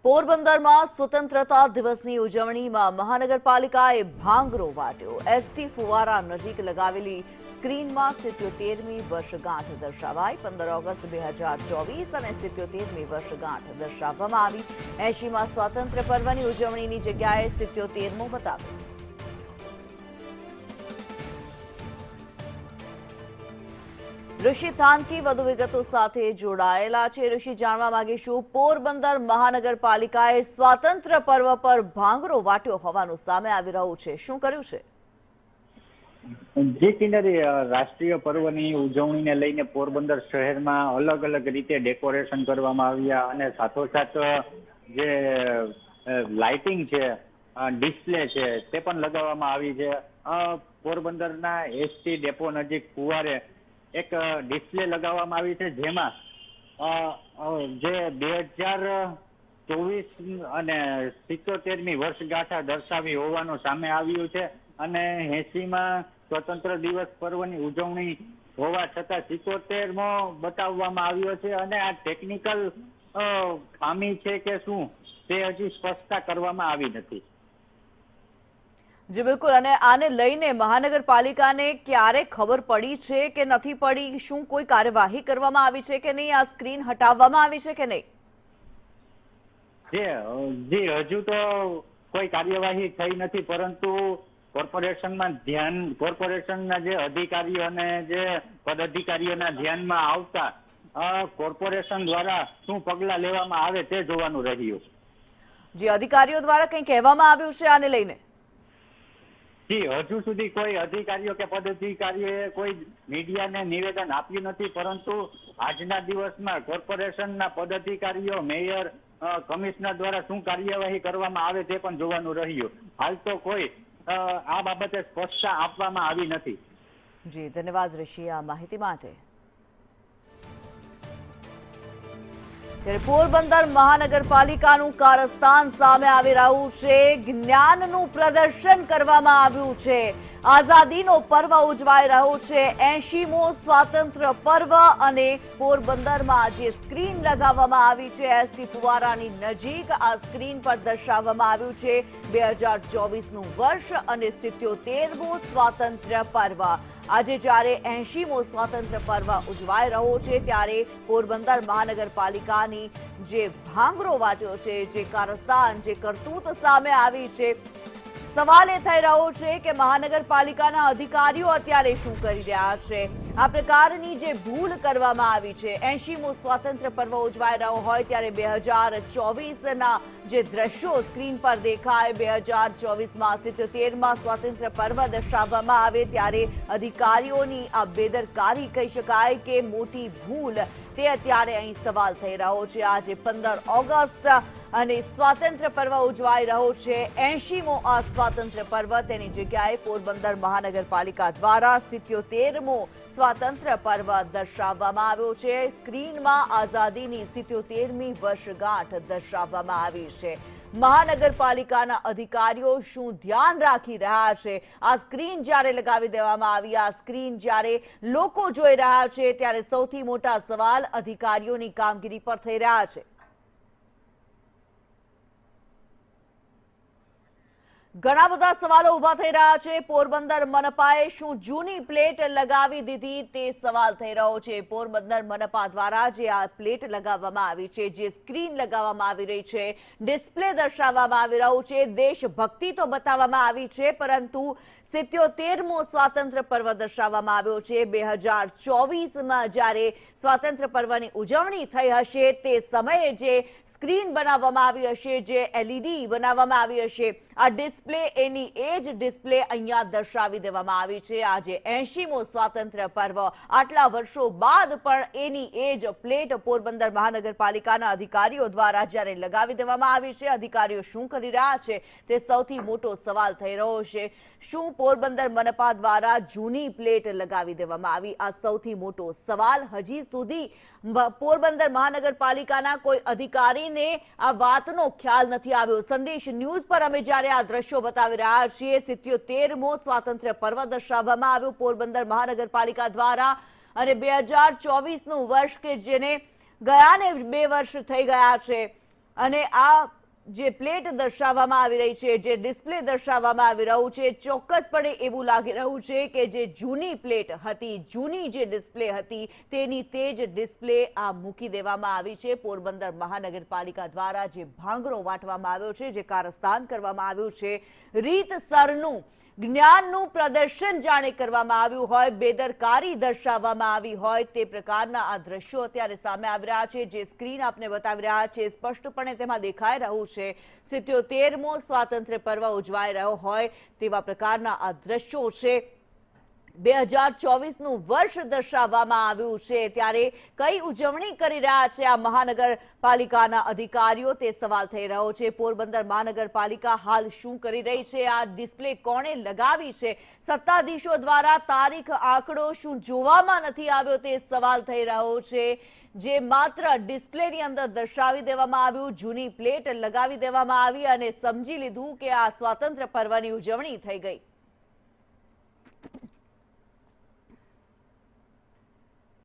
પોરબંદરમાં સ્વતંત્રતા દિવસની ઉજવણીમાં મહાનગરપાલિકાએ ભાંગરો વાટ્યો। એસટી ફુવારા નજીક લગાવેલી સ્ક્રીનમાં 77મી વર્ષગાંઠ દર્શાવાઈ। 15 ઓગસ્ટ 2024 અને 77મી વર્ષગાંઠ દર્શાવવામાં આવી। 80માં સ્વાતંત્ર્ય પર્વની ઉજવણીની જગ્યાએ 77મો બતાવ્યો। ઋષિ થાનકી વધુ વિગતો સાથે જોડાયેલા છે। ઋષિ, જાણવા માંગીશું, પોરબંદર મહાનગરપાલિકાએ સ્વાતંત્ર્ય પર્વ પર ભાંગરો વાટ્યો હોવાનું સામે આવી રહ્યું છે, શું કર્યું છે? જી કિન્નરી, રાષ્ટ્રીય પર્વની ઉજવણીને લઈને પોરબંદર શહેરમાં અલગ અલગ રીતે ડેકોરેશન કરવામાં આવ્યા અને સાથોસાથ જે લાઇટિંગ છે, ડિસ્પ્લે છે, તે પણ લગાવવામાં આવી છે। પોરબંદરના એસટી ડેપો નજીક ફુવારે એક ડિસ્પ્લે લગાવવામાં આવી છે, જેમાં જે 2024 અને 77મી વર્ષગાંઠ દર્શાવી હોવાનું સામે આવ્યું છે અને 80માં સ્વતંત્ર દિવસ પર્વની ઉજવણી હોવા છતાં 77મો બતાવવામાં આવ્યો છે અને આ ટેકનિકલ ખામી છે કે શું તે હજી સ્પષ્ટતા કરવામાં આવી નથી। જી બિલકુલ, અને આને લઈને મહાનગરપાલિકાને ક્યારે ખબર પડી છે કે નથી પડી? શું કોઈ કાર્યવાહી કરવામાં આવી છે કે નહીં? આ સ્ક્રીન હટાવવામાં આવી છે કે નહીં? જી હજુ તો કોઈ કાર્યવાહી થઈ નથી, પરંતુ કોર્પોરેશનના જે અધિકારીઓ અને જે પદાધિકારીઓના ધ્યાનમાં આવતા કોર્પોરેશન દ્વારા શું પગલાં લેવામાં આવે તે જોવાનું રહ્યું। જે અધિકારીઓ દ્વારા કંઈ કહેવામાં આવ્યું છે આને લઈને? જી હજુ સુધી કોઈ અધિકારીઓ કે પદાધિકારીઓએ કોઈ મીડિયાને નિવેદન આપ્યું નથી, પરંતુ આજના દિવસમાં કોર્પોરેશનના પદાધિકારીઓ, મેયર, કમિશનર દ્વારા શું કાર્યવાહી કરવામાં આવે તે પણ જોવાનું રહ્યું। હાલ તો કોઈ આ બાબતે સ્પષ્ટતા આપવામાં આવી નથી। જી ધન્યવાદ ઋષિ આ માહિતી માટે। ત્યારે પોરબંદર મહાનગરપાલિકાનું કારસ્તાન સામે આવી રહ્યું છે। જ્ઞાનનું પ્રદર્શન કરવામાં આવ્યું છે। આઝાદીનો પર્વ ઉજવાઈ રહ્યો છે, 80મો સ્વાતંત્ર્ય પર્વ, અને પોરબંદરમાં જે સ્ક્રીન લગાવવામાં આવી છે એસટી ફુવારાની નજીક, આ સ્ક્રીન પર દર્શાવવામાં આવ્યું છે 2024નું વર્ષ અને 77મો સ્વાતંત્ર્ય પર્વ। આજે જ્યારે 80મો સ્વાતંત્ર્ય પર્વ ઉજવાઈ રહ્યો છે ત્યારે પોરબંદર મહાનગરપાલિકાની જે ભાંગરો વાટ્યો છે, જે કારસ્તાન, જે કરતૂત સામે આવી છે, સવાલ એ થઈ રહ્યો છે કે મહાનગરપાલિકાના અધિકારીઓ અત્યારે શું કરી રહ્યા છે? આ પ્રકારની જે ભૂલ કરવામાં આવી છે, 80મો સ્વાતંત્ર્ય પર્વ ઉજવાઈ રહ્યો હોય ત્યારે 2024ના જે દ્રશ્યો સ્ક્રીન પર દેખાય, 2024માં 77મા સ્વાતંત્ર્ય પર્વ દર્શાવવામાં આવે ત્યારે અધિકારીઓની આ બેદરકારી કહી શકાય કે મોટી ભૂલ, તે અત્યારે અહીં સવાલ થઈ રહ્યો છે। આજે 15 ઓગસ્ટ અને સ્વાતંત્ર્ય પર્વ ઉજવાઈ રહ્યો છે, 80મો આ સ્વાતંત્ર્ય પર્વ, તેની જગ્યાએ પોરબંદર મહાનગરપાલિકા દ્વારા 77મો સ્વાતંત્ર્ય પર્વ દર્શાવવામાં આવ્યો છે। સ્ક્રીનમાં આઝાદીની 77મી વર્ષગાંઠ દર્શાવવામાં આવી છે। મહાનગરપાલિકાના અધિકારીઓ શું ધ્યાન રાખી રહ્યા છે? આ સ્ક્રીન જ્યારે લગાવી દેવામાં આવી, આ સ્ક્રીન જ્યારે લોકો જોઈ રહ્યા છે, ત્યારે સૌથી મોટા સવાલ અધિકારીઓની કામગીરી પર થઈ રહ્યા છે। ઘણા બધા સવાલો ઉભા થઈ રહ્યા છે। પોરબંદર મનપાએ શું જૂની પ્લેટ લગાવી દીધી, તે સવાલ થઈ રહ્યો છે। પોરબંદર મનપા દ્વારા જે આ પ્લેટ લગાવવામાં આવી છે, જે સ્ક્રીન લગાવવામાં આવી રહી છે, ડિસ્પ્લે દર્શાવવામાં આવી રહ્યું છે, દેશભક્તિ તો બતાવવામાં આવી છે, પરંતુ 77મો સ્વાતંત્ર્ય પર્વ દર્શાવવામાં આવ્યો છે। 2024માં જ્યારે સ્વાતંત્ર્ય પર્વની ઉજવણી થઈ હશે તે સમયે જે સ્ક્રીન બનાવવામાં આવી હશે, જે એલઈડી બનાવવામાં આવી હશે, આ ડિસ્પ્લે, એની એ જ ડિસ્પ્લે અહીંયા દર્શાવી દેવામાં આવી છે। આજે 80મો સ્વાતંત્ર્ય પર્વ, આટલા વર્ષો બાદ પણ એની એ જ પ્લેટ પોરબંદર મહાનગરપાલિકાના અધિકારીઓ દ્વારા જ્યારે લગાવી દેવામાં આવી છે, અધિકારીઓ શું કરી રહ્યા છે તે સૌથી મોટો સવાલ થઈ રહ્યો છે। શું પોરબંદર મનપા દ્વારા જૂની પ્લેટ લગાવી દેવામાં આવી? આ સૌથી મોટો સવાલ। હજી સુધી પોરબંદર મહાનગરપાલિકાના કોઈ અધિકારીને આ વાતનો ખ્યાલ નથી આવ્યો। સંદેશ ન્યૂઝ પર અમે જ્યારે આ દ્રશ્યો બતાવી રહ્યા છીએ, 77મો સ્વાતંત્ર્ય પર્વ દર્શાવવામાં આવ્યું પોરબંદર મહાનગરપાલિકા દ્વારા, અને 2024નું વર્ષ કે જેને ગયાને 2 વર્ષ થઈ ગયા છે, અને આ જે પ્લેટ દર્શાવવામાં આવી રહી છે, જે ડિસ્પ્લે દર્શાવવામાં આવી રહ્યું છે, ચોક્કસપણે એવું લાગી રહ્યું છે કે જે જૂની પ્લેટ હતી, જૂની જે ડિસ્પ્લે હતી, તેની તે જ ડિસ્પ્લે આ મૂકી દેવામાં આવી છે. પોરબંદર મહાનગરપાલિકા દ્વારા જે ભાંગરો વાંટવામાં આવ્યો છે, જે કારસ્તાન કરવામાં આવ્યું છે, રીતસરનું જ્ઞાનનું પ્રદર્શન જાણે કરવામાં આવ્યું હોય, બેદરકારી દર્શાવવામાં આવી હોય તે પ્રકારના આ દ્રશ્યો અત્યારે સામે આવી રહ્યા છે. જે સ્ક્રીન આપને બતાવી રહ્યા છે, સ્પષ્ટપણે તેમાં દેખાઈ રહ્યું છે 77મો સ્વાતંત્ર્ય પર્વ ઉજવાઈ રહ્યો હોય તેવા પ્રકારના આ દ્રશ્યો છે. 2024નું વર્ષ દર્શાવવામાં આવ્યું છે, ત્યારે કઈ ઉજવણી કરી રહ્યા છે આ મહાનગરપાલિકાના અધિકારીઓ, તે સવાલ થઈ રહ્યો છે. પોરબંદર મહાનગરપાલિકા હાલ શું કરી રહી છે? આ ડિસ્પ્લે કોણે લગાવી છે? સત્તાધીશો દ્વારા તારીખ આંકડો શું જોવામાં નથી આવ્યો? તે સવાલ થઈ રહ્યો છે. જે માત્ર ડિસ્પ્લેની અંદર દર્શાવી દેવામાં આવ્યું, જૂની પ્લેટ લગાવી દેવામાં આવી અને સમજી લીધું કે આ સ્વાતંત્ર્ય પર્વની ઉજવણી થઈ ગઈ.